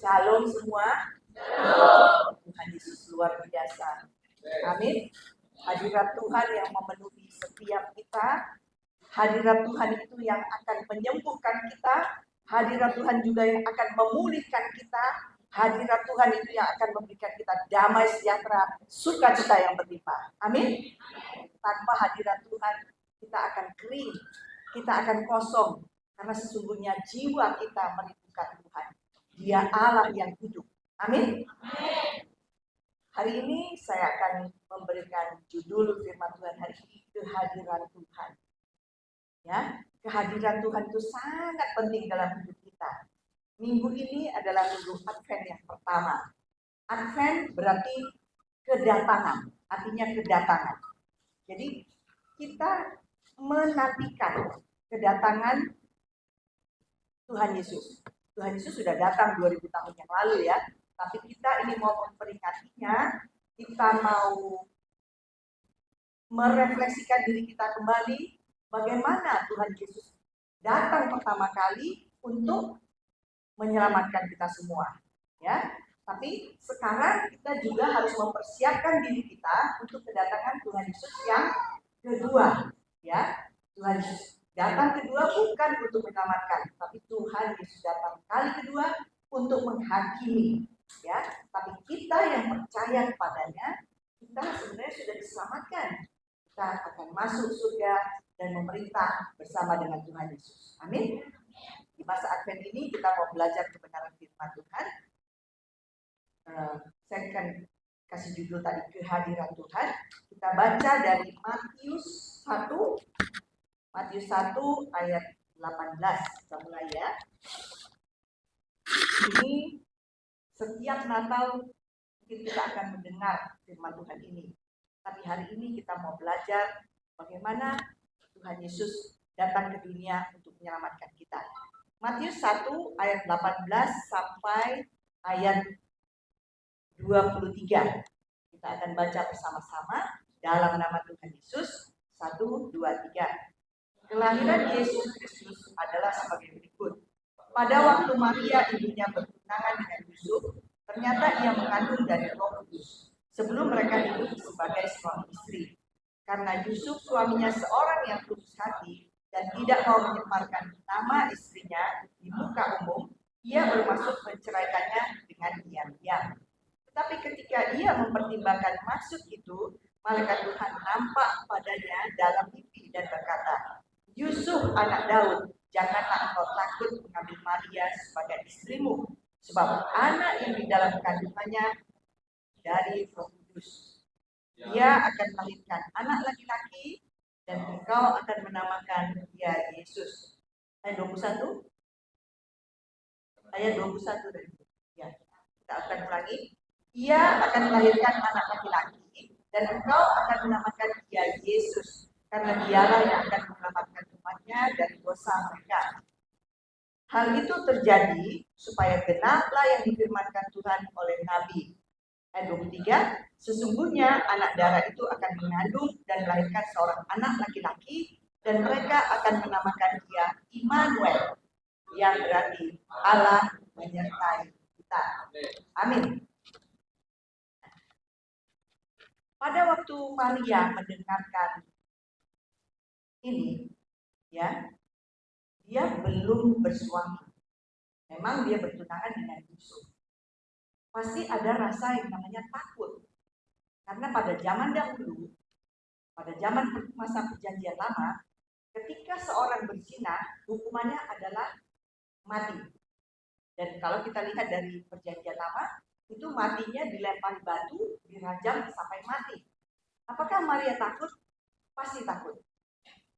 Shalom semua. Tuhan Yesus luar biasa. Amin. Hadirat Tuhan yang memenuhi setiap kita. Hadirat Tuhan itu yang akan menyembuhkan kita. Hadirat Tuhan juga yang akan memulihkan kita. Hadirat Tuhan itu yang akan memberikan kita damai sejahtera, sukacita yang berlimpah. Amin. Tanpa hadirat Tuhan, kita akan kering, kita akan kosong. Karena sesungguhnya jiwa kita merindukan Tuhan. Dia Allah yang hidup. Amin. Hari ini saya akan memberikan judul firman Tuhan hari ini, kehadiran Tuhan. Ya, kehadiran Tuhan itu sangat penting dalam hidup kita. Minggu ini adalah minggu Advent yang pertama. Advent berarti kedatangan, artinya kedatangan. Jadi kita menantikan kedatangan Tuhan Yesus. Tuhan Yesus sudah datang 2000 tahun yang lalu ya. Tapi kita ini mau memperingatinya, kita mau merefleksikan diri kita kembali bagaimana Tuhan Yesus datang pertama kali untuk menyelamatkan kita semua, ya. Tapi sekarang kita juga harus mempersiapkan diri kita untuk kedatangan Tuhan Yesus yang kedua, ya. Tuhan Yesus datang kedua bukan untuk menyelamatkan, tapi Tuhan Yesus datang kali kedua untuk menghakimi, ya. Tapi kita yang percaya kepadanya, kita sebenarnya sudah diselamatkan. Kita akan masuk surga dan memerintah bersama dengan Tuhan Yesus. Amin. Di masa Advent ini kita mau belajar kebenaran firman Tuhan. Saya akan kasih judul tadi kehadiran Tuhan. Kita baca dari Matius 1 ayat 18. Kita mulai ya. Ini setiap Natal mungkin kita akan mendengar firman Tuhan ini. Tapi hari ini kita mau belajar bagaimana Tuhan Yesus datang ke dunia untuk menyelamatkan kita. Matius 1 ayat 18 sampai ayat 23. Kita akan baca bersama-sama dalam nama Tuhan Yesus. 1, 2, 3. Kelahiran Yesus Kristus adalah sebagai berikut. Pada waktu Maria ibunya bertunangan dengan Yusuf, ternyata ia mengandung dari Roh Kudus. Sebelum mereka hidup sebagai suami istri. Karena Yusuf suaminya seorang yang tulus hati dan tidak mau menyebarkan nama istrinya di muka umum, ia bermaksud menceraikannya dengan diam-diam. Tetapi ketika ia mempertimbangkan maksud itu, malaikat Tuhan nampak padanya dalam mimpi dan berkata, Yusuf anak Daud, janganlah engkau takut mengambil Maria sebagai istrimu, sebab anak yang di dalam kandungannya dari Roh Kudus. Dia akan melahirkan anak laki-laki dan engkau akan menamakan dia Yesus. Ayat 21. Ayat 21 dari itu. Ya, kita akan ulangi. Ia akan melahirkan anak laki-laki dan engkau akan menamakan dia Yesus, karena dialah yang akan menyelamatkan umatnya dari dosa mereka. Hal itu terjadi supaya genaplah yang difirmankan Tuhan oleh Nabi. Ayat 23, sesungguhnya anak darah itu akan mengandung dan melahirkan seorang anak laki-laki dan mereka akan menamakan dia Immanuel, yang berarti Allah menyertai kita. Amin. Pada waktu Maria mendengarkan ini, ya, dia belum bersuami. Memang dia bertunangan dengan Yusuf. Pasti ada rasa yang namanya takut. Karena pada zaman dahulu, pada zaman masa perjanjian lama, ketika seorang berzina, hukumannya adalah mati. Dan kalau kita lihat dari perjanjian lama, itu matinya dilempari batu, dirajam sampai mati. Apakah Maria takut? Pasti takut.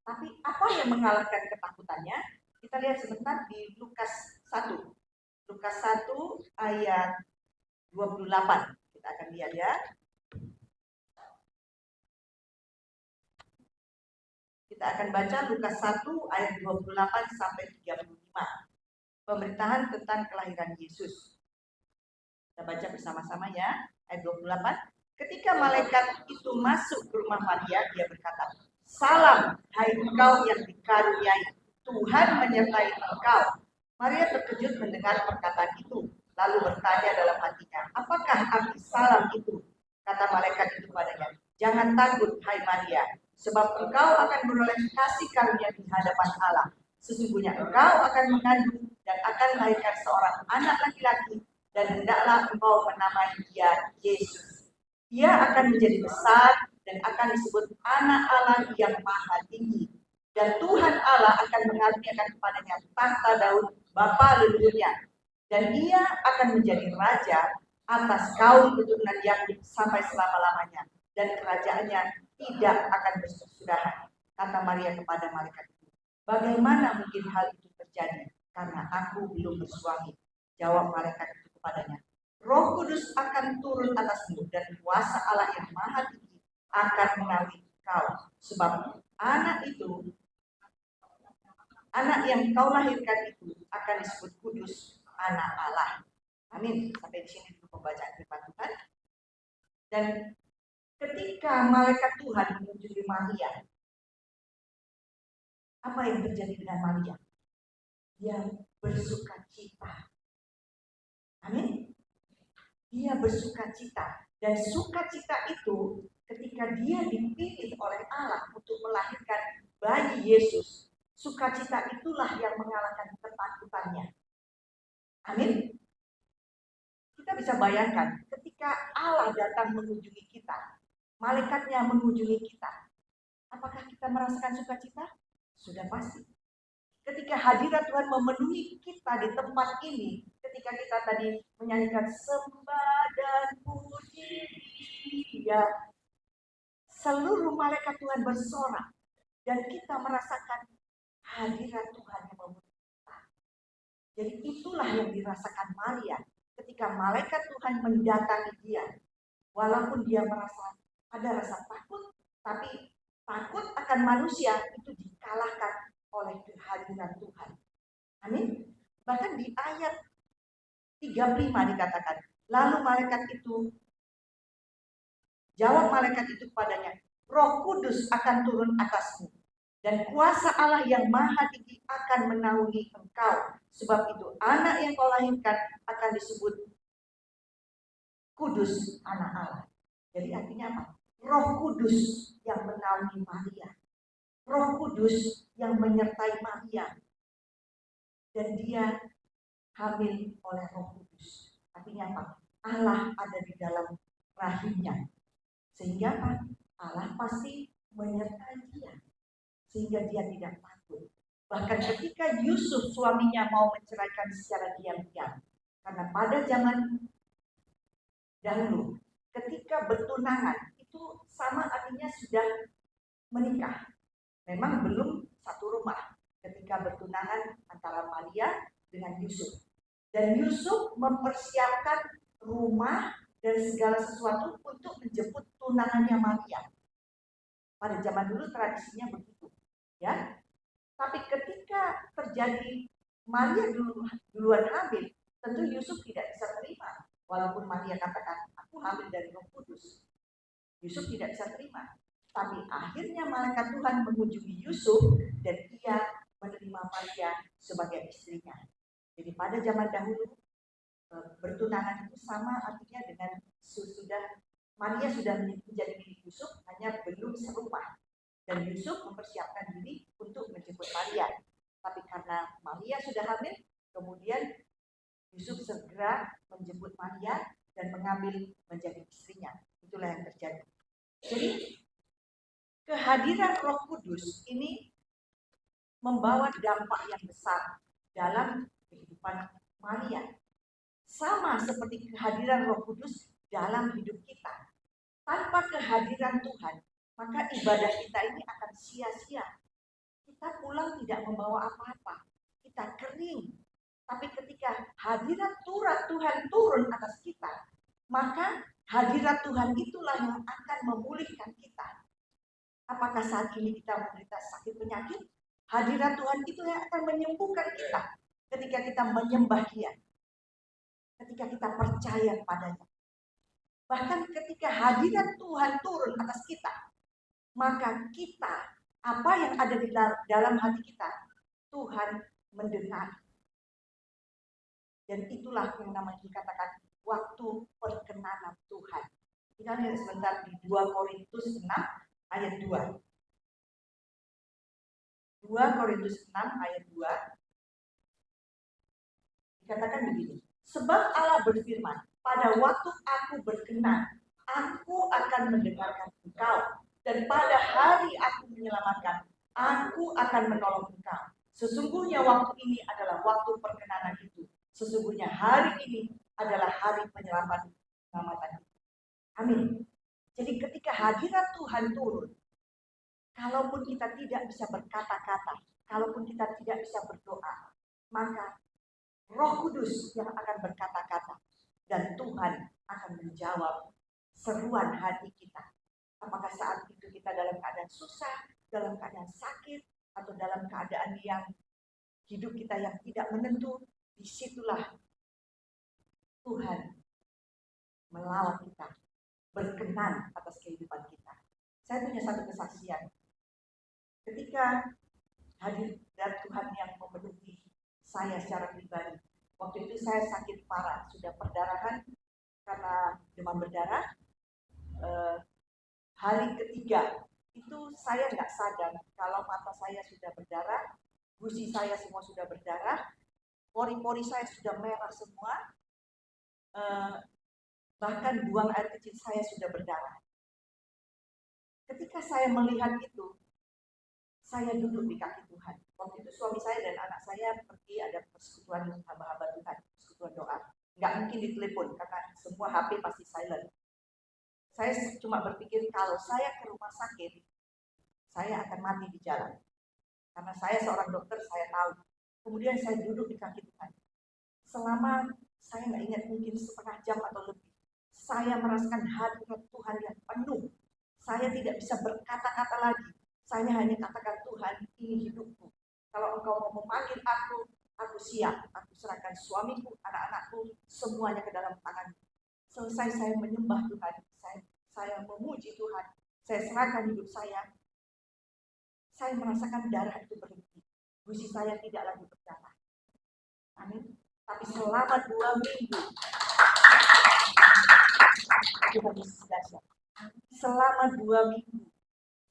Tapi apa yang mengalahkan ketakutannya? Kita lihat sebentar di Lukas 1. Lukas 1 ayat 28. Kita akan lihat ya. Kita akan baca Lukas 1 ayat 28 sampai 35. Pemberitaan tentang kelahiran Yesus. Kita baca bersama-sama ya. Ayat 28. Ketika malaikat itu masuk ke rumah Maria, dia berkata, Salam, hai engkau yang dikaruniai, Tuhan menyertai engkau. Maria terkejut mendengar perkataan itu. lalu bertanya dalam hatinya, apakah arti salam itu? Kata malaikat itu padanya, jangan takut hai Maria, sebab engkau akan beroleh kasih karunia di hadapan Allah. Sesungguhnya engkau akan mengandung dan akan melahirkan seorang anak laki-laki, dan hendaklah engkau menamai dia Yesus. Dia akan menjadi besar dan akan disebut anak Allah yang maha tinggi. Dan Tuhan Allah akan mengaruniakan kepadanya tahta Daud bapa leluhurnya, dan ia akan menjadi raja atas kaum keturunan Yakub sampai selama-lamanya, dan kerajaannya tidak akan berkesudahan. Kata Maria kepada malaikat itu, bagaimana mungkin hal itu terjadi? Karena aku belum bersuami. Jawab malaikat itu kepadanya, Roh Kudus akan turun atasmu, dan kuasa Allah yang maha tinggi akan menaungi kau. Sebab anak yang kau lahirkan itu akan disebut kudus, anak Allah. Amin. Sampai di sini dulu pembacaan firman Tuhan. Dan ketika malaikat Tuhan mengunjungi Maria, apa yang terjadi dengan Maria? Dia bersuka cita. Amin. Dia bersuka cita. Dan sukacita itu ketika dia dipilih oleh Allah untuk melahirkan bayi Yesus, sukacita itulah yang mengalahkan ketakutannya. Amin. Kita bisa bayangkan ketika Allah datang mengunjungi kita, malaikatnya mengunjungi kita, apakah kita merasakan sukacita? Sudah pasti. Ketika hadirat Tuhan memenuhi kita di tempat ini, ketika kita tadi menyanyikan sembah dan puji Dia, seluruh malaikat Tuhan bersorak dan kita merasakan hadirat Tuhan yang memenuhi kita. Jadi itulah yang dirasakan Maria ketika malaikat Tuhan mendatangi dia. Walaupun dia merasa ada rasa takut, tapi takut akan manusia itu dikalahkan oleh kehadiran Tuhan. Amin. Bahkan di ayat 35 dikatakan, lalu jawab malaikat itu kepadanya, Roh Kudus akan turun atasmu, dan kuasa Allah yang maha tinggi akan menaungi engkau. Sebab itu anak yang kau lahirkan akan disebut kudus, anak Allah. Jadi artinya apa? Roh Kudus yang menaungi Maria. Roh Kudus yang menyertai Maria. Dan dia hamil oleh Roh Kudus. Artinya apa? Allah ada di dalam rahimnya. Sehingga apa? Allah pasti menyertai dia. Sehingga dia tidak takut. Bahkan ketika Yusuf suaminya mau menceraikan secara diam-diam. Karena pada zaman dahulu ketika bertunangan itu sama artinya sudah menikah. Memang belum satu rumah ketika bertunangan antara Maria dengan Yusuf. Dan Yusuf mempersiapkan rumah dan segala sesuatu untuk menjemput tunangannya Maria. Pada zaman dulu tradisinya begitu, ya. Tapi ketika terjadi Maria duluan hamil, tentu Yusuf tidak bisa terima. Walaupun Maria katakan, aku hamil dari Roh Kudus. Yusuf tidak bisa terima. Tapi akhirnya malaikat Tuhan mengunjungi Yusuf dan ia menerima Maria sebagai istrinya. Jadi pada zaman dahulu bertunangan itu sama artinya dengan Maria sudah menjadi milik Yusuf, hanya belum serumah. Dan Yusuf mempersiapkan diri untuk menjemput Maria. Tapi karena Maria sudah hamil, kemudian Yusuf segera menjemput Maria dan mengambil menjadi istrinya. Itulah yang terjadi. Jadi kehadiran Roh Kudus ini membawa dampak yang besar dalam kehidupan Maria. Sama seperti kehadiran Roh Kudus dalam hidup kita. Tanpa kehadiran Tuhan, maka ibadah kita ini akan sia-sia. Kita pulang tidak membawa apa-apa. Kita kering. Tapi ketika hadirat Tuhan turun atas kita, maka hadirat Tuhan itulah yang akan memulihkan kita. Apakah saat ini kita menderita sakit penyakit? Hadirat Tuhan itu yang akan menyembuhkan kita ketika kita menyembah Dia. Ketika kita percaya padanya. Bahkan ketika hadirat Tuhan turun atas kita, maka kita, apa yang ada di dalam hati kita, Tuhan mendengar. Dan itulah yang namanya dikatakan waktu perkenanan Tuhan. Kita lihat sebentar di 2 Korintus 6 ayat 2. 2 Korintus 6 ayat 2 dikatakan begini. Sebab Allah berfirman, pada waktu aku berkenan, aku akan mendengarkan engkau. Dan pada hari aku menyelamatkan, aku akan menolong engkau. Sesungguhnya waktu ini adalah waktu perkenanan itu. Sesungguhnya hari ini adalah hari penyelamatan itu. Amin. Jadi ketika hadirat Tuhan turun, kalaupun kita tidak bisa berkata-kata, kalaupun kita tidak bisa berdoa, maka Roh Kudus yang akan berkata-kata dan Tuhan akan menjawab seruan hati kita. Apakah saat itu kita dalam keadaan susah, dalam keadaan sakit, atau dalam keadaan yang hidup kita yang tidak menentu, disitulah Tuhan melawat kita, berkenan atas kehidupan kita. Saya punya satu kesaksian. Ketika hadirat Tuhan yang memenuhi saya secara pribadi, waktu itu saya sakit parah, sudah perdarahan karena demam berdarah. Hari ketiga itu saya nggak sadar kalau mata saya sudah berdarah, gusi saya semua sudah berdarah, pori-pori saya sudah merah semua, bahkan buang air kecil saya sudah berdarah. Ketika saya melihat itu, saya duduk di kaki Tuhan. Waktu itu suami saya dan anak saya pergi ada persekutuan hamba-hamba Tuhan, persekutuan doa. Nggak mungkin ditelepon karena semua HP pasti silent. Saya cuma berpikir kalau saya ke rumah sakit, saya akan mati di jalan. Karena saya seorang dokter, saya tahu. Kemudian saya duduk di kaki Tuhan. Selama saya nggak ingat mungkin setengah jam atau lebih, saya merasakan hadirat Tuhan yang penuh. Saya tidak bisa berkata-kata lagi. Saya hanya katakan, Tuhan, ini hidupku. Kalau engkau mau memanggil aku siap. Aku serahkan suamiku, anak-anakku, semuanya ke dalam tangan. Selesai saya menyembah Tuhan, saya memuji Tuhan, saya serahkan hidup saya merasakan darah itu berhenti. Gusi saya tidak lagi berdarah. Amin. Tapi selama 2 minggu, selama 2 minggu,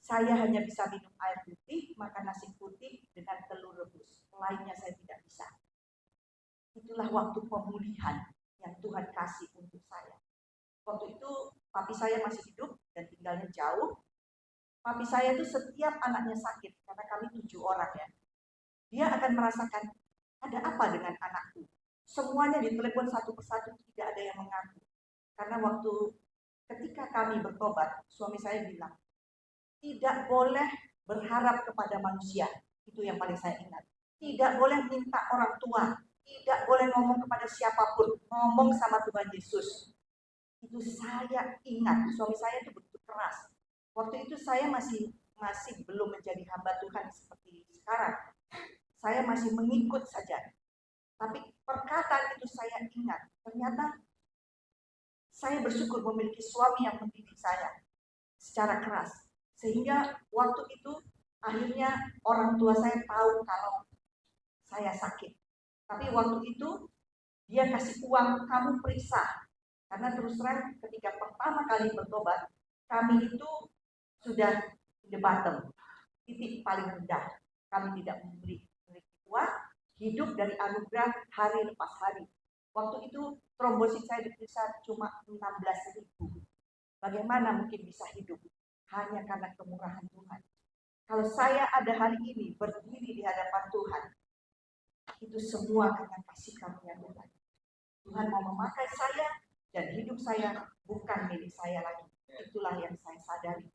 saya hanya bisa minum air putih, makan nasi putih dengan telur rebus. Lainnya saya tidak bisa. Itulah waktu pemulihan yang Tuhan kasih untuk saya. Waktu itu papi saya masih hidup dan tinggalnya jauh. Papi saya itu setiap anaknya sakit, karena kami 7 orang ya. Dia akan merasakan, ada apa dengan anakku? Semuanya ditelepon satu persatu, tidak ada yang mengaku. Karena waktu ketika kami bertobat, suami saya bilang, tidak boleh berharap kepada manusia. Itu yang paling saya ingat. Tidak boleh minta orang tua. Tidak boleh ngomong kepada siapapun. Ngomong sama Tuhan Yesus. Itu saya ingat. Suami saya itu begitu keras. Waktu itu saya masih belum menjadi hamba Tuhan seperti sekarang. Saya masih mengikut saja. Tapi perkataan itu saya ingat. Ternyata saya bersyukur memiliki suami yang mendidik saya secara keras. Sehingga waktu itu akhirnya orang tua saya tahu kalau saya sakit. Tapi waktu itu dia kasih uang, kamu periksa. Karena terus terang ketika pertama kali bertobat, kami itu sudah di bottom, titik paling rendah. Kami tidak memiliki uang, hidup dari anugerah hari lepas hari. Waktu itu trombosit saya diperiksa cuma 16.000. Bagaimana mungkin bisa hidup? Hanya karena kemurahan Tuhan. Kalau saya ada hari ini berdiri di hadapan Tuhan, itu semua karena kasih karunia Tuhan. Tuhan mau memakai saya dan hidup saya bukan milik saya lagi. Itulah yang saya sadari.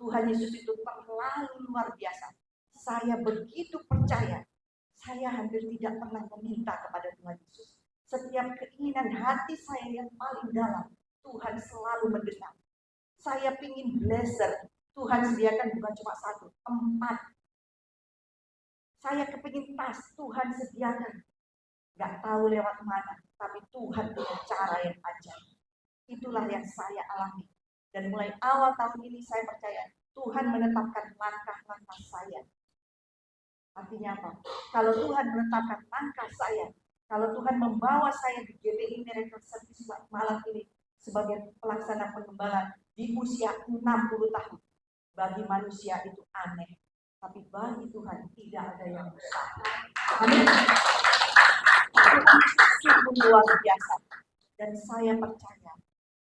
Tuhan Yesus itu terlalu luar biasa. Saya begitu percaya. Saya hampir tidak pernah meminta kepada Tuhan Yesus. Setiap keinginan hati saya yang paling dalam, Tuhan selalu mendengar. Saya pingin blazer, Tuhan sediakan bukan cuma 1, 4. Saya kepingin tas, Tuhan sediakan. Gak tahu lewat mana, tapi Tuhan punya cara yang ajaib. Itulah yang saya alami. Dan mulai awal tahun ini saya percaya, Tuhan menetapkan langkah-langkah saya. Artinya apa? Kalau Tuhan menetapkan langkah saya, Kalau Tuhan membawa saya di GBI Miracle Service malam ini sebagai pelaksana pengembala di usia 60 tahun, bagi manusia itu aneh, tapi bagi Tuhan tidak ada yang mustahil. Amin. Sungguh luar biasa, dan saya percaya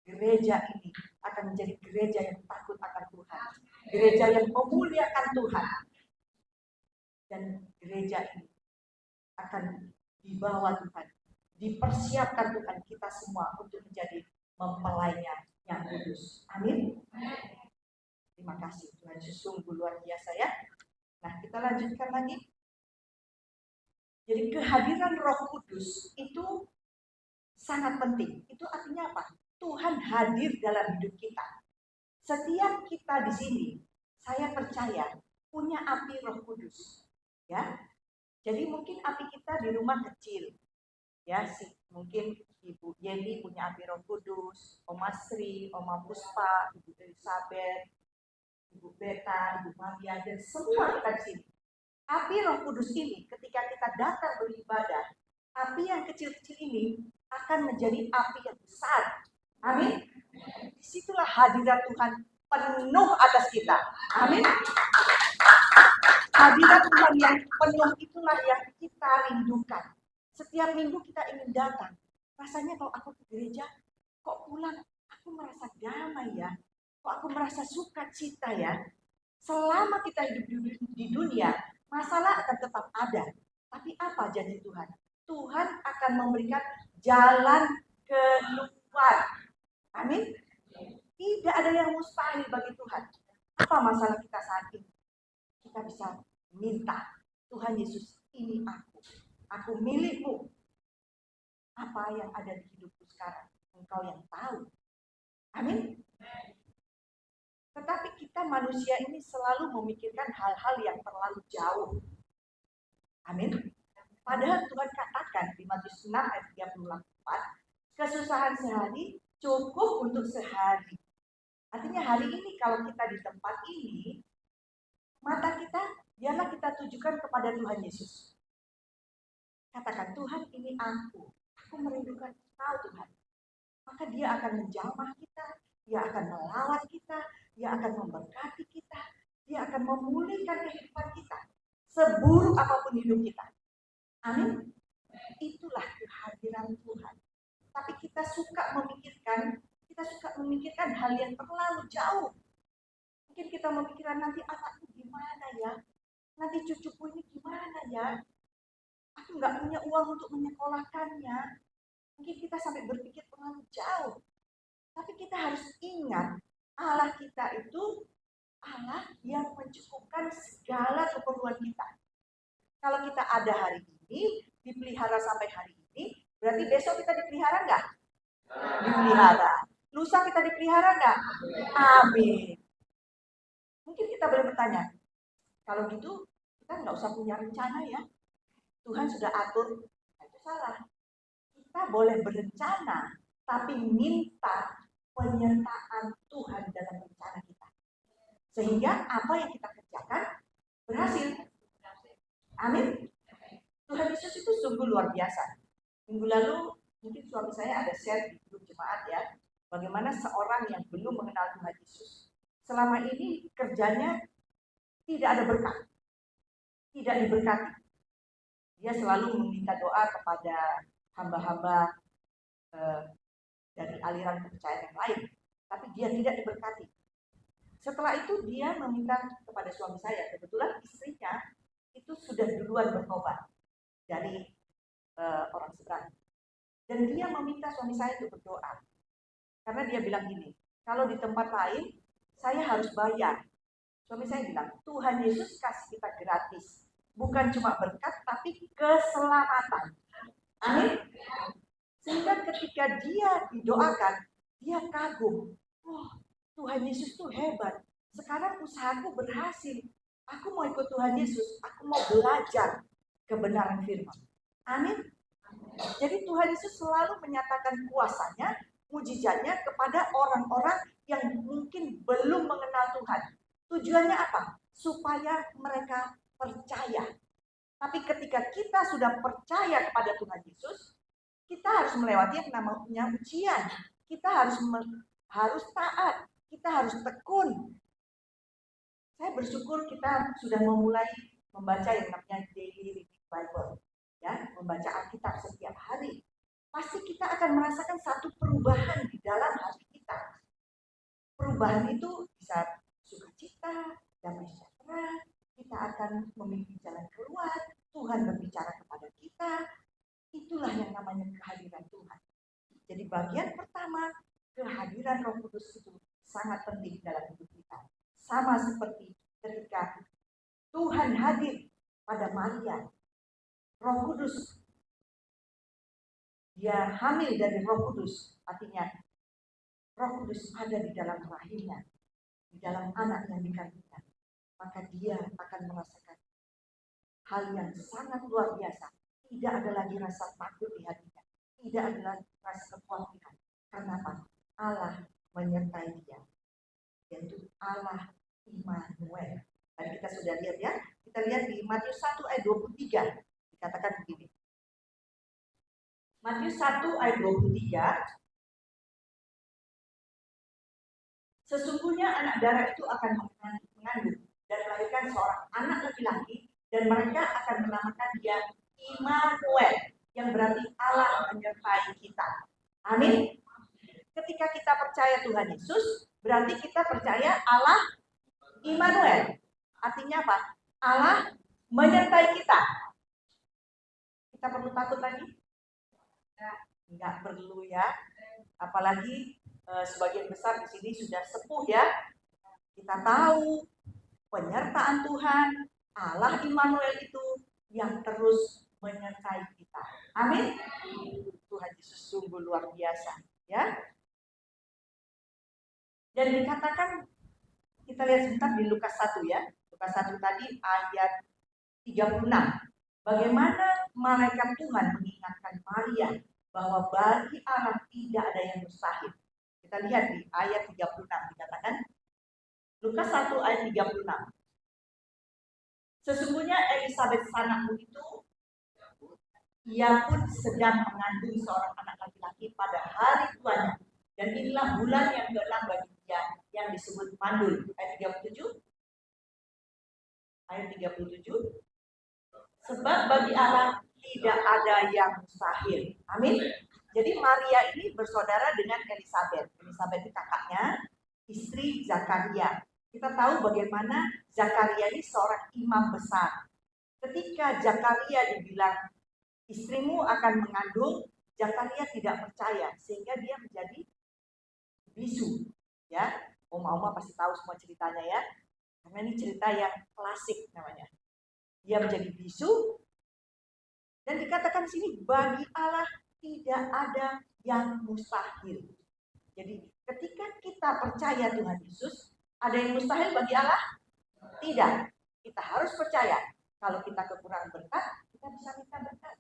gereja ini akan menjadi gereja yang takut akan Tuhan, gereja yang memuliakan Tuhan, dan gereja ini akan dibawa Tuhan, dipersiapkan Tuhan kita semua untuk menjadi mempelainya yang kudus. Amin. Terima kasih Tuhan Yesus, sungguh luar biasa ya. Nah, kita lanjutkan lagi. Jadi kehadiran Roh Kudus itu sangat penting. Itu artinya apa? Tuhan hadir dalam hidup kita. Setiap kita di sini, saya percaya punya api Roh Kudus. Ya. Jadi mungkin api kita di rumah kecil. Ya, sih, mungkin Ibu Yeni punya api Roh Kudus, Oma Sri, Oma Puspa, Ibu Elizabeth, Ibu Beta, Ibu Maria, dan semua kita di sini. Api Roh Kudus ini ketika kita datang beribadah, api yang kecil-kecil ini akan menjadi api yang besar. Amin. Disitulah hadirat Tuhan penuh atas kita. Amin. Hadirat Tuhan yang penuh itulah yang kita rindukan. Setiap minggu kita ingin datang. Rasanya kalau aku ke gereja, kok pulang aku merasa damai ya. Kok aku merasa sukacita ya. Selama kita hidup di dunia, masalah akan tetap ada. Tapi apa janji Tuhan? Tuhan akan memberikan jalan keluar. Amin. Tidak ada yang mustahil bagi Tuhan. Apa masalah kita saat ini? Kita bisa minta, Tuhan Yesus, ini aku milikmu. Apa yang ada di hidupku sekarang, Engkau yang tahu. Amin. Tetapi kita manusia ini selalu memikirkan hal-hal yang terlalu jauh. Amin. Padahal Tuhan katakan di Matius 6 ayat 34, kesusahan sehari cukup untuk sehari. Artinya hari ini kalau kita di tempat ini, mata kita biarlah kita tujukan kepada Tuhan Yesus. Katakan, Tuhan ini aku merindukan Engkau Tuhan. Maka Dia akan menjamah kita, Dia akan melawat kita, Dia akan memberkati kita, Dia akan memulihkan kehidupan kita, seburuk apapun hidup kita. Amin. Itulah kehadiran Tuhan. Tapi kita suka memikirkan hal yang terlalu jauh. Mungkin kita memikirkan nanti anakku gimana ya, nanti cucuku ini gimana ya, aku nggak punya uang untuk menyekolahkannya. Mungkin kita sampai berpikir terlalu jauh. Tapi kita harus ingat, Allah kita itu Allah yang mencukupkan segala keperluan kita. Kalau kita ada hari ini, dipelihara sampai hari ini, berarti besok kita dipelihara nggak? Dipelihara. Lusa kita dipelihara nggak? Amin. Mungkin kita boleh bertanya, kalau gitu kita nggak usah punya rencana ya. Tuhan sudah atur, itu salah. Kita boleh berencana, tapi minta penyertaan Tuhan dalam rencana kita. Sehingga apa yang kita kerjakan berhasil. Amin. Tuhan Yesus itu sungguh luar biasa. Minggu lalu mungkin suami saya ada share di grup jemaat ya, bagaimana seorang yang belum mengenal Tuhan Yesus selama ini kerjanya tidak ada berkat, tidak diberkati. Dia selalu meminta doa kepada hamba-hamba dari aliran kepercayaan yang lain, tapi dia tidak diberkati. Setelah itu dia meminta kepada suami saya, kebetulan istrinya itu sudah duluan bertobat dari orang seberang, dan dia meminta suami saya untuk berdoa, karena dia bilang gini, kalau di tempat lain saya harus bayar. Suami saya bilang, Tuhan Yesus kasih kita gratis, bukan cuma berkat tapi keselamatan. Amin. Sehingga ketika dia didoakan, dia kagum. Oh, Tuhan Yesus tuh hebat. Sekarang usahaku berhasil. Aku mau ikut Tuhan Yesus. Aku mau belajar kebenaran firman. Amin. Jadi Tuhan Yesus selalu menyatakan kuasanya, mujizatnya kepada orang-orang yang mungkin belum mengenal Tuhan. Tujuannya apa? Supaya mereka percaya. Tapi ketika kita sudah percaya kepada Tuhan Yesus, kita harus melewati yang namanya ujian. Kita harus taat, kita harus tekun. Saya bersyukur kita sudah memulai membaca yang namanya daily reading Bible, ya, membaca Alkitab setiap hari. Pasti kita akan merasakan satu perubahan di dalam hati kita. Perubahan itu bisa sukacita, damai sejahtera, kita akan memiliki jalan keluar, Tuhan berbicara kepada kita. Itulah yang namanya kehadiran Tuhan. Jadi bagian pertama, kehadiran Roh Kudus itu sangat penting dalam hidup kita. Sama seperti ketika Tuhan hadir pada Maria, Roh Kudus, dia hamil dari Roh Kudus, artinya Roh Kudus ada di dalam rahimnya, di dalam anak yang dikandungnya, maka dia akan merasakan hal yang sangat luar biasa. Tidak ada lagi rasa takut di hatinya, tidak ada lagi rasa kekhawatiran. Karena apa? Allah menyertai dia, yaitu Allah Immanuel. Tadi kita sudah lihat ya, kita lihat di Matius 1 ayat 23, dikatakan begini. Matius 1 ayat 23, sesungguhnya anak darah itu akan mengandung dan melahirkan seorang anak laki-laki, dan mereka akan menamakan dia Immanuel, yang berarti Allah menyertai kita. Amin. Ketika kita percaya Tuhan Yesus, berarti kita percaya Allah Immanuel. Artinya apa? Allah menyertai kita. Kita perlu takut lagi? Enggak perlu ya. Apalagi sebagian besar di sini sudah sepuh ya. Kita tahu penyertaan Tuhan, Allah Immanuel itu yang terus menyertai kita. Amin. Tuhan Yesus sungguh luar biasa ya. Dan dikatakan, kita lihat sebentar di Lukas 1 ya. Lukas 1 tadi ayat 36. Bagaimana malaikat Tuhan mengingatkan Maria bahwa bagi Allah tidak ada yang mustahil. Kita lihat di ayat 36 dikatakan, Lukas 1 ayat 36. Sesungguhnya Elisabeth sanakmu itu, ia pun sedang mengandung seorang anak laki-laki pada hari tuanya. Dan inilah bulan yang ke-6 bagi dia, yang disebut mandul. Ayat 37. Ayat 37. Sebab bagi Allah tidak ada yang mustahil. Amin. Jadi Maria ini bersaudara dengan Elisabeth. Elisabeth itu kakaknya, istri Zakaria. Kita tahu bagaimana Zakaria ini seorang imam besar. Ketika Zakaria dibilang istrimu akan mengandung, Zakaria tidak percaya, sehingga dia menjadi bisu. Ya, oma-oma pasti tahu semua ceritanya ya. Karena ini cerita yang klasik namanya. Dia menjadi bisu, dan dikatakan di sini bagi Allah tidak ada yang mustahil. Jadi ketika kita percaya Tuhan Yesus, ada yang mustahil bagi Allah? Tidak. Kita harus percaya. Kalau kita kekurangan berkat, kita bisa minta berkat.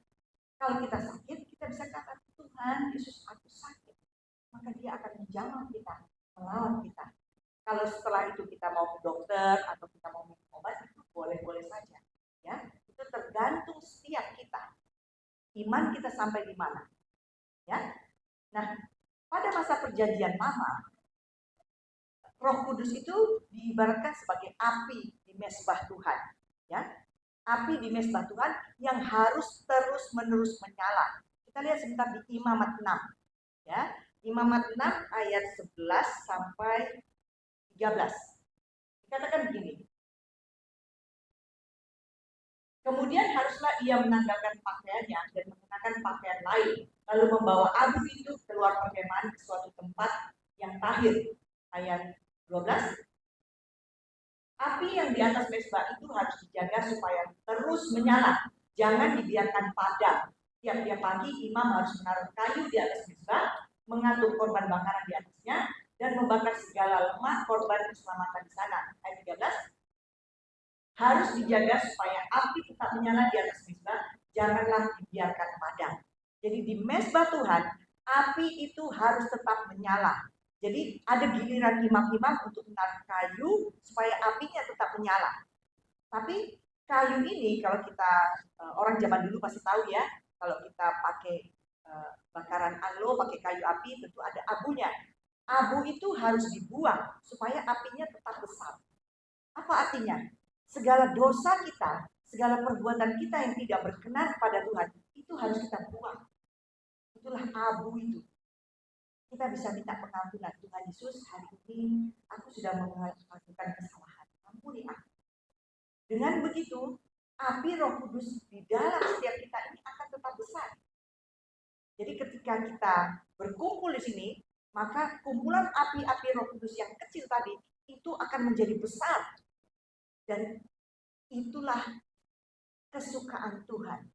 Kalau kita sakit, kita bisa kata, Tuhan Yesus, aku sakit. Maka dia akan menjamah kita, merawat kita. Kalau setelah itu kita mau ke dokter atau kita mau minum obat, itu boleh-boleh saja. Ya, itu tergantung setiap kita. Iman kita sampai di mana? Ya. Nah, pada masa perjanjian lama, Roh Kudus itu diibaratkan sebagai api di mezbah Tuhan. Ya, api di mezbah Tuhan yang harus terus-menerus menyala. Kita lihat sebentar di Imamat 6. Ya, Imamat 6 ayat 11 sampai 13. Dikatakan begini. Kemudian haruslah ia menanggalkan pakaiannya dan mengenakan pakaian lain, lalu membawa abu itu keluar perkemahan ke suatu tempat yang tahir. Ayat 12. Api yang di atas mezbah itu harus dijaga supaya terus menyala, jangan dibiarkan padam. Tiap-tiap pagi imam harus menaruh kayu di atas mezbah, mengatur korban bakaran di atasnya, dan membakar segala lemak korban keselamatan di sana. Ayat 13. Harus dijaga supaya api tetap menyala di atas mezbah, janganlah dibiarkan padam. Jadi di mezbah Tuhan, api itu harus tetap menyala. Jadi ada giliran imam-imam untuk menaruh kayu supaya apinya tetap menyala. Tapi kayu ini kalau kita orang zaman dulu pasti tahu ya, kalau kita pakai bakaran anglo, pakai kayu api tentu ada abunya. Abu itu harus dibuang supaya apinya tetap besar. Apa artinya? Segala dosa kita, segala perbuatan kita yang tidak berkenan pada Tuhan, itu harus kita buang. Itulah abu itu. Kita bisa minta pengampunan. Tuhan Yesus, hari ini aku sudah melakukan kesalahan. Ampuni aku. Dengan begitu, api Roh Kudus di dalam setiap kita ini akan tetap besar. Jadi ketika kita berkumpul di sini, maka kumpulan api-api Roh Kudus yang kecil tadi itu akan menjadi besar. Dan itulah kesukaan Tuhan.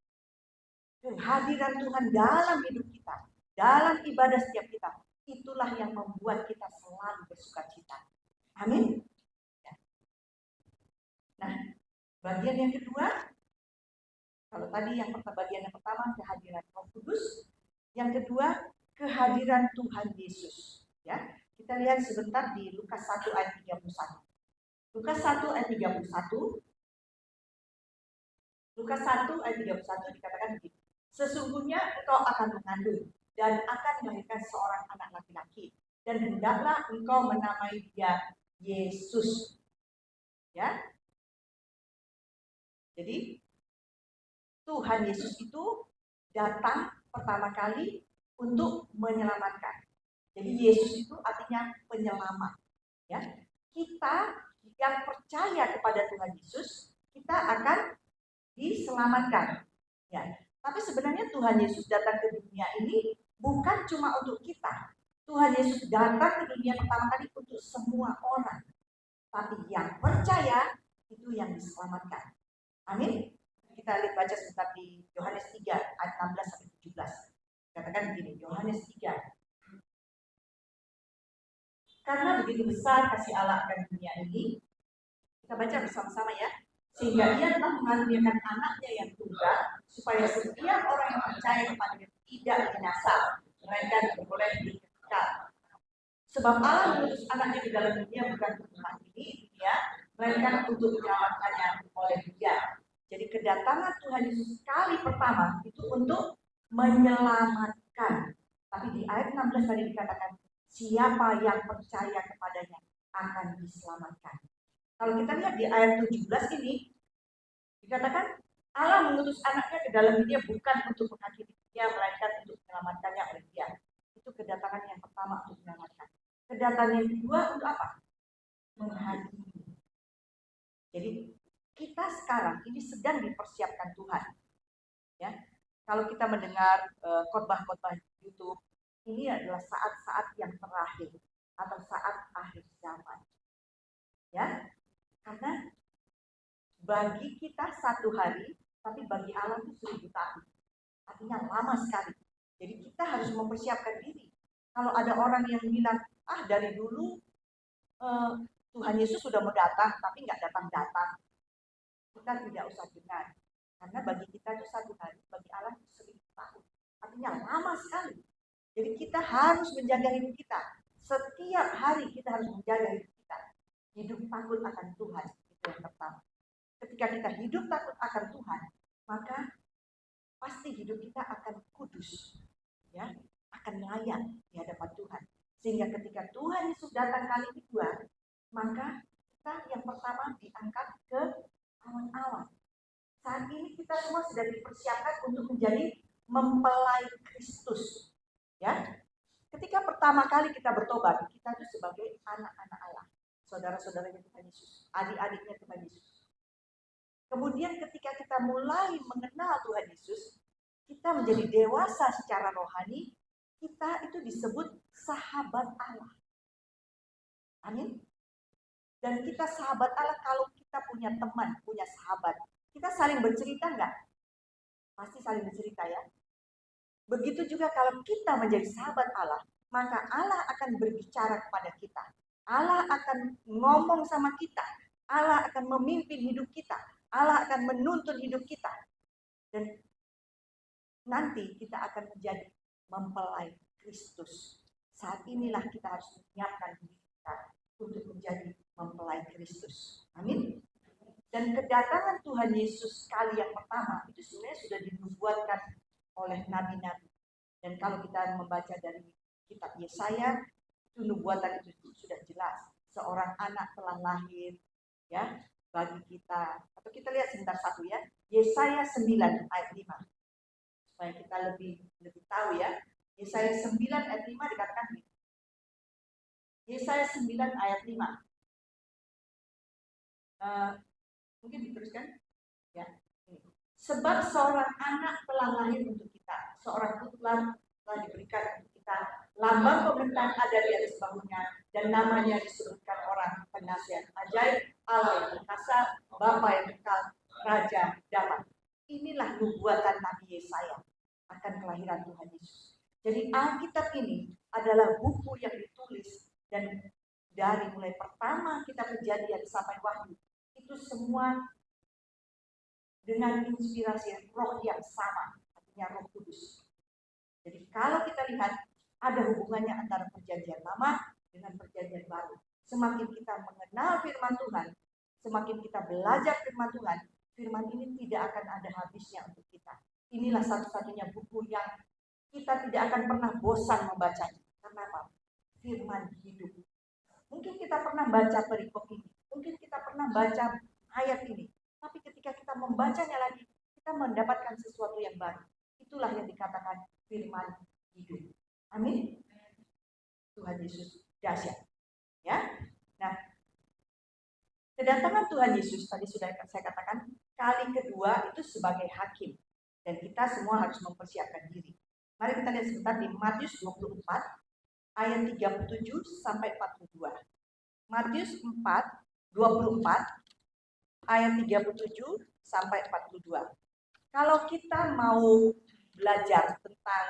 Kehadiran Tuhan dalam hidup kita, dalam ibadah setiap kita, itulah yang membuat kita selalu bersukacita. Amin. Nah, bagian yang kedua, kalau tadi bagian yang pertama kehadiran Roh Kudus, yang kedua kehadiran Tuhan Yesus. Ya, kita lihat sebentar di Lukas 1 ayat 31. Lukas 1 ayat 31. Lukas 1 ayat 31 dikatakan begini. Sesungguhnya engkau akan mengandung dan akan melahirkan seorang anak laki-laki, dan hendaklah engkau menamai dia Yesus. Ya. Jadi Tuhan Yesus itu datang pertama kali untuk menyelamatkan. Jadi Yesus itu artinya penyelamat. Ya. Kita yang percaya kepada Tuhan Yesus, kita akan diselamatkan. Ya. Tapi sebenarnya Tuhan Yesus datang ke dunia ini bukan cuma untuk kita. Tuhan Yesus datang ke dunia pertama kali untuk semua orang. Tapi yang percaya itu yang diselamatkan. Amin. Kita lihat baca sebentar di Yohanes 3 ayat 16 sampai 17. Katakan begini, Yohanes 3. Karena begitu besar kasih Allah akan dunia ini, kita baca bersama-sama ya. Sehingga ia telah mengaruniakan anaknya yang tunggal, supaya setiap orang yang percaya kepadanya tidak binasa, melainkan beroleh hidup kekal. Sebab Allah mengutus anaknya di dalam dunia bukan untuk menghakimi dunia, melainkan untuk menyelamatkannya oleh dia. Jadi kedatangan Tuhan Yesus kali pertama itu untuk menyelamatkan. Tapi di ayat 16 tadi dikatakan, siapa yang percaya kepadanya akan diselamatkan. Kalau kita lihat di ayat 17 ini, dikatakan Allah mengutus anaknya ke dalam dunia bukan untuk menghakimi dunia, melainkan untuk menyelamatkannya oleh dia. Itu kedatangan yang pertama untuk menyelamatkan. Kedatangan yang kedua untuk apa? Menghakimi. Jadi kita sekarang ini sedang dipersiapkan Tuhan. Ya, kalau kita mendengar khotbah-khotbah YouTube, ini adalah saat-saat yang terakhir atau saat akhir zaman. Ya, karena bagi kita 1 hari, tapi bagi Allah itu 1000 tahun. Artinya lama sekali. Jadi kita harus mempersiapkan diri. Kalau ada orang yang bilang, dari dulu Tuhan Yesus sudah mau datang, tapi nggak datang-datang, kita tidak usah dengar. Karena bagi kita itu 1 hari, bagi Allah itu 1000 tahun. Artinya lama sekali. Jadi kita harus menjaga hidup kita. Setiap hari kita harus menjaga hidup kita. Hidup takut akan Tuhan, itu yang pertama. Ketika kita hidup takut akan Tuhan, maka pasti hidup kita akan kudus, ya, akan layak di hadapan Tuhan. Sehingga ketika Tuhan Yesus datang kali kedua, maka kita yang pertama diangkat ke awan-awan. Saat ini kita semua sudah dipersiapkan untuk menjadi mempelai Kristus, ya. Ketika pertama kali kita bertobat, kita itu sebagai anak-anak Allah, saudara-saudaranya Tuhan Yesus, adik-adiknya Tuhan Yesus. Kemudian ketika kita mulai mengenal Tuhan Yesus, kita menjadi dewasa secara rohani, kita itu disebut sahabat Allah. Amin. Dan kita sahabat Allah kalau kita punya teman, punya sahabat. Kita saling bercerita enggak? Pasti saling bercerita ya. Begitu juga kalau kita menjadi sahabat Allah, maka Allah akan berbicara kepada kita. Allah akan ngomong sama kita. Allah akan memimpin hidup kita. Allah akan menuntun hidup kita. Dan nanti kita akan menjadi mempelai Kristus. Saat inilah kita harus menyiapkan diri kita untuk menjadi mempelai Kristus. Amin. Dan kedatangan Tuhan Yesus kali yang pertama itu sebenarnya sudah dinubuatkan oleh nabi-nabi. Dan kalau kita membaca dari kitab Yesaya, itu nubuatan itu sudah jelas. Seorang anak telah lahir, ya, bagi kita. Atau kita lihat sebentar satu ya, Yesaya 9 ayat 5. Supaya kita lebih tahu ya. Yesaya 9 ayat 5 dikatakan begini. Yesaya 9 ayat 5. Mungkin diteruskan ya. Sebab seorang anak telah lahir untuk kita, seorang putra telah diberikan untuk kita. Lambang pemerintahan ada di atas bahunya, dan namanya disebutkan orang penasihat ajaib, Allah yang perkasa, Bapa yang kekal, Raja damai. Inilah nubuatan Nabi Yesaya akan kelahiran Tuhan Yesus. Jadi Alkitab ini adalah buku yang ditulis, dan dari mulai pertama kita Kejadian sampai Wahyu itu semua dengan inspirasi roh yang sama, artinya Roh Kudus. Jadi kalau kita lihat ada hubungannya antara perjanjian lama dengan perjanjian baru. Semakin kita mengenal firman Tuhan, semakin kita belajar firman Tuhan, firman ini tidak akan ada habisnya untuk kita. Inilah satu-satunya buku yang kita tidak akan pernah bosan membacanya. Kenapa? Firman hidup. Mungkin kita pernah baca perikop ini, mungkin kita pernah baca ayat ini, tapi ketika kita membacanya lagi, kita mendapatkan sesuatu yang baru. Itulah yang dikatakan firman hidup. Amin. Tuhan Yesus dahsyat. Ya. Nah, kedatangan Tuhan Yesus tadi sudah saya katakan kali kedua itu sebagai hakim, dan kita semua harus mempersiapkan diri. Mari kita lihat sebentar di Matius 24 ayat 37 sampai 42. Matius 4:24 ayat 37 sampai 42. Kalau kita mau belajar tentang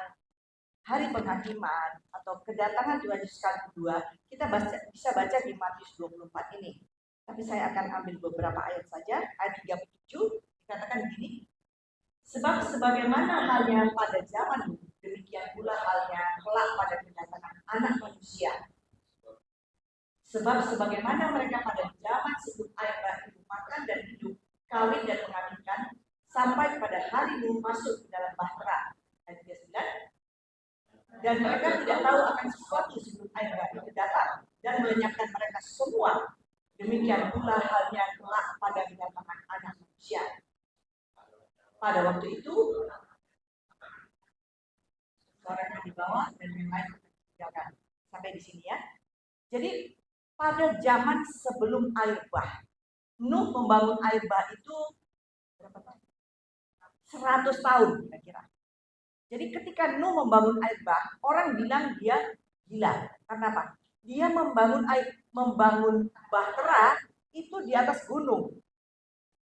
hari penghakiman atau kedatangan Tuhan Yesus kali kedua, kita bisa baca di Matius 24 ini. Tapi saya akan ambil beberapa ayat saja. Ayat 37 dikatakan begini. Sebab sebagaimana halnya pada zaman demikian pula halnya kelak pada kedatangan Anak Manusia. Sebab sebagaimana mereka pada zaman sebelum air bah itu makan dan hidup, kawin dan mengawinkan, sampai pada hari Nuh masuk ke dalam bahtera. Ayat 39. Dan mereka tidak tahu akan sesuatu sebelum air bah itu datang dan melenyapkan mereka semua. Demikian pula halnya kelak pada kedatangan Anak Manusia. Pada waktu itu, suaranya di bawah dan yang lain tinggalkan. Sampai di sini ya. Jadi pada zaman sebelum air bah, Nuh membangun air bah itu berapa tahun? 100 tahun kira-kira. Jadi ketika Nuh membangun air bah, orang bilang dia gila. Karena apa? Dia membangun bahtera itu di atas gunung.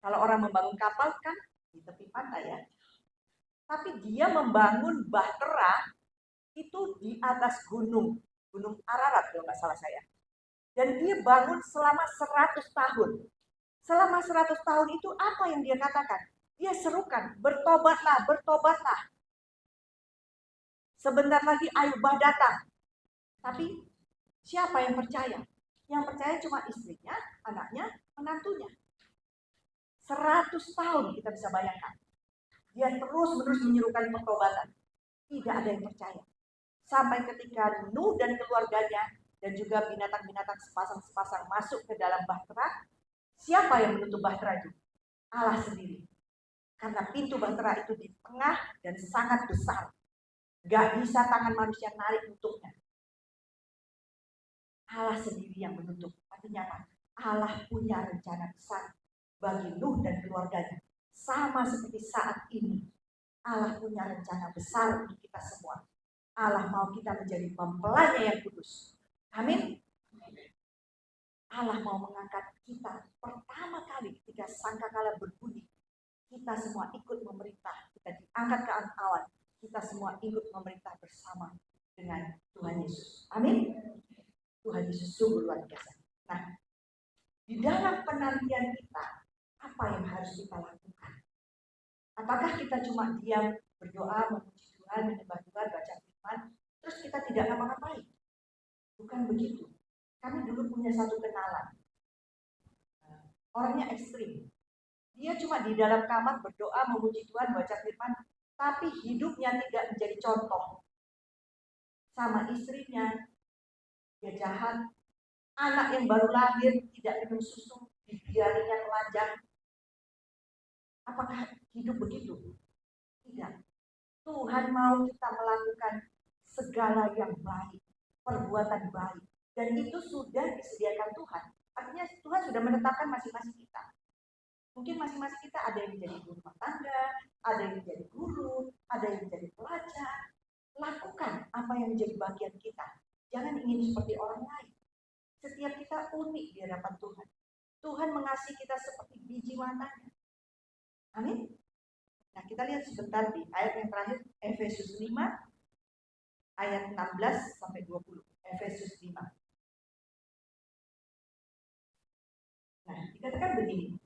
Kalau orang membangun kapal kan di tepi pantai ya. Tapi dia membangun bahtera itu di atas gunung Ararat kalau nggak salah saya. Dan dia bangun selama 100 tahun. Selama 100 tahun itu apa yang dia katakan? Dia serukan, bertobatlah, bertobatlah. Sebentar lagi air bah datang. Tapi siapa yang percaya? Yang percaya cuma istrinya, anaknya, menantunya. 100 tahun kita bisa bayangkan. Dia terus-menerus menyerukan pertobatan. Tidak ada yang percaya. Sampai ketika Nuh dan keluarganya dan juga binatang-binatang sepasang-sepasang masuk ke dalam bahtera, siapa yang menutup bahtera itu? Allah sendiri. Karena pintu bahtera itu di tengah dan sangat besar. Gak bisa tangan manusia narik tutupnya. Allah sendiri yang menutup. Artinya apa? Allah punya rencana besar bagi Nuh dan keluarganya. Sama seperti saat ini. Allah punya rencana besar untuk kita semua. Allah mau kita menjadi mempelainya yang kudus. Amin. Allah mau mengangkat kita pertama kali ketika sangkakala berbunyi. Kita semua ikut memerintah. Kita diangkat ke awan. Kita semua ikut memerintah bersama dengan Tuhan Yesus. Amin. Tuhan Yesus sungguh luar biasa. Nah, di dalam penantian kita, apa yang harus kita lakukan? Apakah kita cuma diam, berdoa, memuji Tuhan, menyembah Tuhan, baca firman, terus kita tidak ngapa-ngapain? Bukan begitu. Kami dulu punya satu kenalan. Orangnya ekstrim. Dia cuma di dalam kamar berdoa, memuji Tuhan, baca firman, tapi hidupnya tidak menjadi contoh. Sama istrinya, dia jahat. Anak yang baru lahir tidak minum susu, dibiarinya telanjang. Apakah hidup begitu? Tidak. Tuhan mau kita melakukan segala yang baik, perbuatan baik. Dan itu sudah disediakan Tuhan. Artinya Tuhan sudah menetapkan masing-masing kita. Mungkin masing-masing kita ada yang menjadi ibu rumah tangga, ada yang menjadi guru, ada yang menjadi pelajar. Lakukan apa yang menjadi bagian kita. Jangan ingin seperti orang lain. Setiap kita unik di hadapan Tuhan. Tuhan mengasihi kita seperti biji matanya. Amin. Nah, kita lihat sebentar di ayat yang terakhir, Efesus 5, ayat 16 sampai 20. Efesus 5. Nah, dikatakan begini.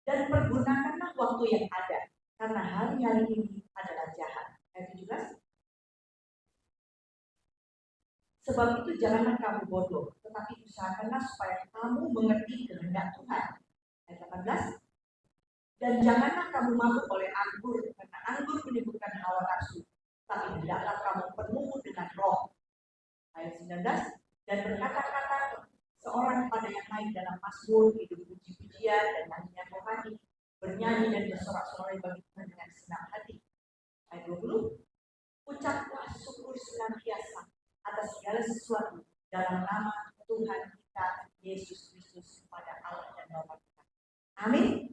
Dan pergunakanlah waktu yang ada, karena hari-hari ini adalah jahat. Ayat 17. Sebab itu janganlah kamu bodoh, tetapi usahakanlah supaya kamu mengerti kehendak Tuhan. Ayat 18. Dan janganlah kamu mabuk oleh anggur, karena anggur menimbulkan hawa nafsu, tapi hendaklah kamu penuh dengan roh. Ayat 19. Dan berkata-kata seorang kepada yang lain dalam mazmur, hidup puji-pujian dan nyanyian rohani, bernyanyi dan bersorak-sorai bagi Tuhan dengan senang hati. Ayat 20. Ucaplah syukur senantiasa atas segala sesuatu dalam nama Tuhan kita Yesus Kristus kepada Allah dan Bapa kita. Amin.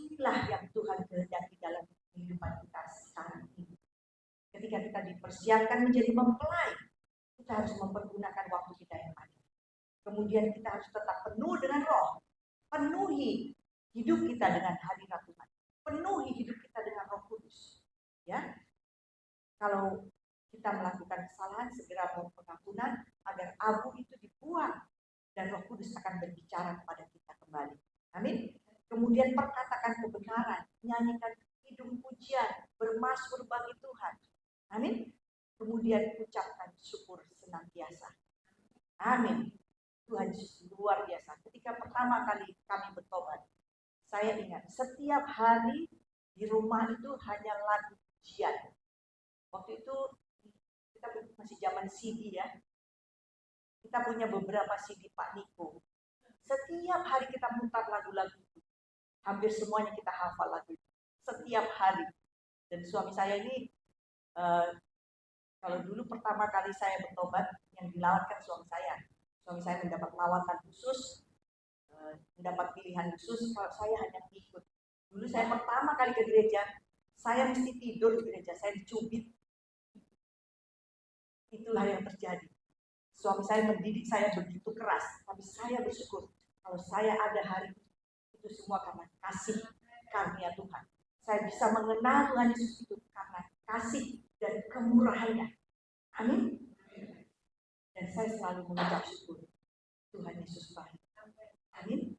Inilah yang Tuhan kehendaki dalam kehidupan kita sekarang ini. Ketika kita dipersiapkan menjadi mempelai, kita harus mempergunakan waktu kita yang ada. Kemudian kita harus tetap penuh dengan roh. Penuhi hidup kita dengan hadirat Tuhan. Penuhi hidup kita dengan Roh Kudus. Ya. Kalau kita melakukan kesalahan, segera mohon pengampunan agar abu itu dibuang dan Roh Kudus akan berbicara kepada kita kembali. Amin. Kemudian perkatakan kebenaran, nyanyikan hidung pujian, bermazmur bagi Tuhan. Amin. Kemudian ucapkan syukur senantiasa. Amin. Tuhan Yesus luar biasa. Ketika pertama kali kami bertobat, saya ingat setiap hari di rumah itu hanya lagu pujian. Waktu itu kita masih zaman CD ya. Kita punya beberapa CD Pak Niko. Setiap hari kita mutar lagu-lagu itu. Hampir semuanya kita hafal lagu itu. Setiap hari. Dan suami saya ini, kalau dulu pertama kali saya bertobat, yang dilawatkan suami saya. Suami saya mendapat lawatan khusus, mendapat pilihan khusus, kalau saya hanya ikut. Dulu saya pertama kali ke gereja, saya mesti tidur di gereja, saya dicubit. Itulah yang terjadi. Suami saya mendidik saya begitu keras, tapi saya bersyukur kalau saya ada hari itu semua karena kasih karunia Tuhan. Saya bisa mengenal Tuhan Yesus itu karena kasih dan kemurahannya. Amin. Dan saya selalu mengucap syukur. Tuhan Yesus baik. Amin.